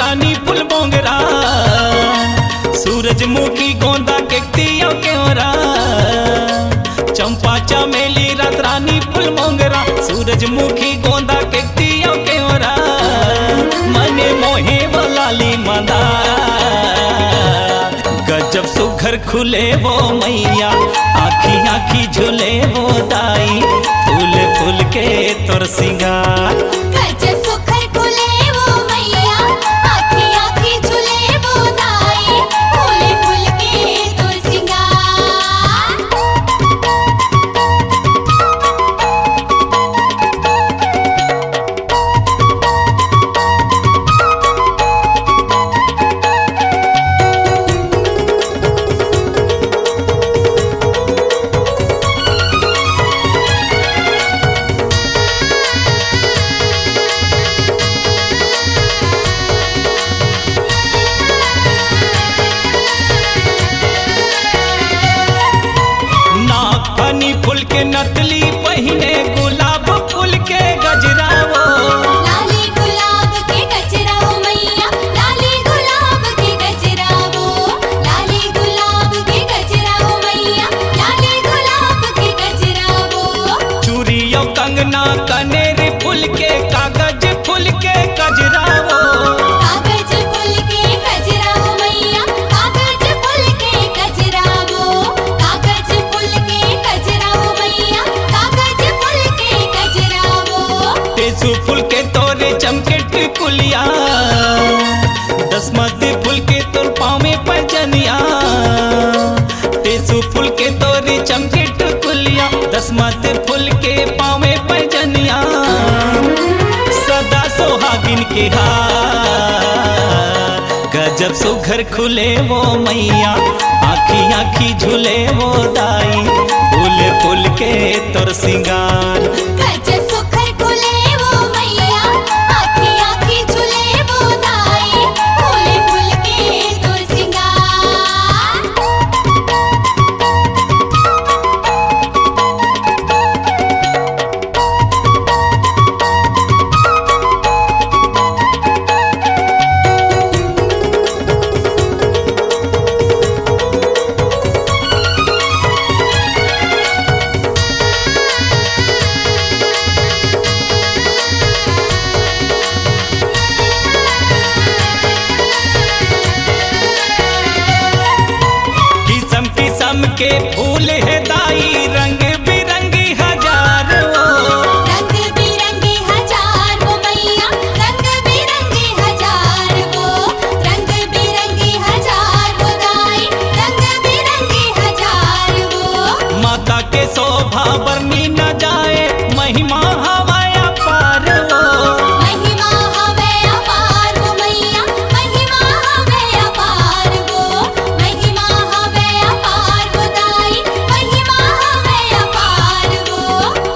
रानी फुल मोंगरा सूरजमुखी गोंदा केकतिया केवरा चंपा चमेली रात रानी फुल मोंगरा सूरजमुखी गोंदा केकतिया केवरा मने मोहे लाली मादा गजब सुघर खुले वो मैया आखी आखी झूले वो दाई फूल फूल के तोर सिंगार गजब सुघर खुले वो मैया आखी आखी झूले वो दाई फूल फूल के तोर सिंगार। फूल के नतली पहिने गुलाब फूल के गजरा वो लाली गुलाब के गजरा वो मैया लाली गुलाब के गजरा वो लाली गुलाब के गजरा वो मैया लाली गुलाब के गजरा वो चूड़ियों कंगना कनेरी फूल के कागज फूल के गजरा वो कागज फूल के गजरा वो मैया कागज फूल के गजरा वो कागज फूल के गजरा वो मैया कागज फूल के गजरा वो टेसू फूल के तोरे चमके टिकुलिया दसमती फूल के तोर पाँव में पैजनिया टेसू फूल के तोरे चमके टिकुलिया दसमती फूल के पाँव में पैजनिया सदा सोहागिन के हार गजब सुघर खुले वो मैया आखी आखी झूले वो दाई फूल फूल के तोर सिंगार गजब सुघर खुले वो मैया आखी आखी झूले वो दाई फूल फूल के तोर सिंगार। किस्म किस्म के फूल है दाई रंग बिरंगी हजार वो रंग बिरंगे हजार वो मैया रंग बिरंगे हजार वो रंग बिरंगे हजार वो दाई रंग बिरंगे हजार वो माता के शोभा बरनी न जाए महिमा हवाया पार वो महिमा हवे अपार वो मैया महिमा हवे अपार वो महिमा हवे अपार वो दाई महिमा हवे अपार वो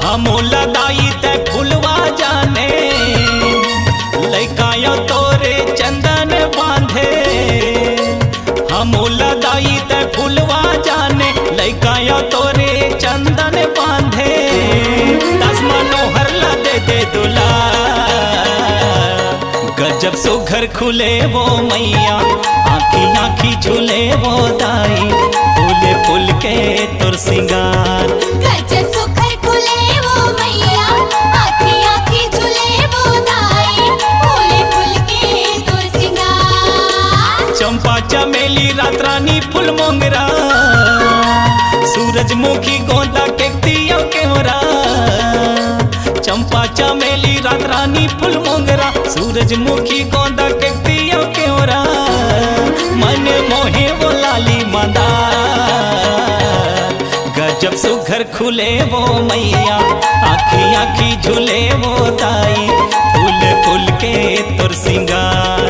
हमोला दाई ते फुलवा जाने लैकायो तोरे चंदन बांधे हमोला दाई ते फुलवा जाने लैकायो तोरे चंदन बांधे दस मनोहर ला दे दुला गजब सुघर खुले वो मैया आखी आखी झूले वो दाई फूल फूल के तोर सिंगार गजब सुघर खुले वो मैया आखी आखी झूले वो दाई फूल फूल के तोर सिंगार। चंपा चमेली रात रानी फुल मोंगरा सूरजमुखी गोंदा केकतिया केवरा चंपा चमेली रात रानी फुल मोंगरा सूरजमुखी गोंदा केकतिया केवरा मन मोहे वो लाली मादा गजब सुघर खुले वो मैया आखी आखी झूले वो दाई फूल फूल के तोर सिंगार।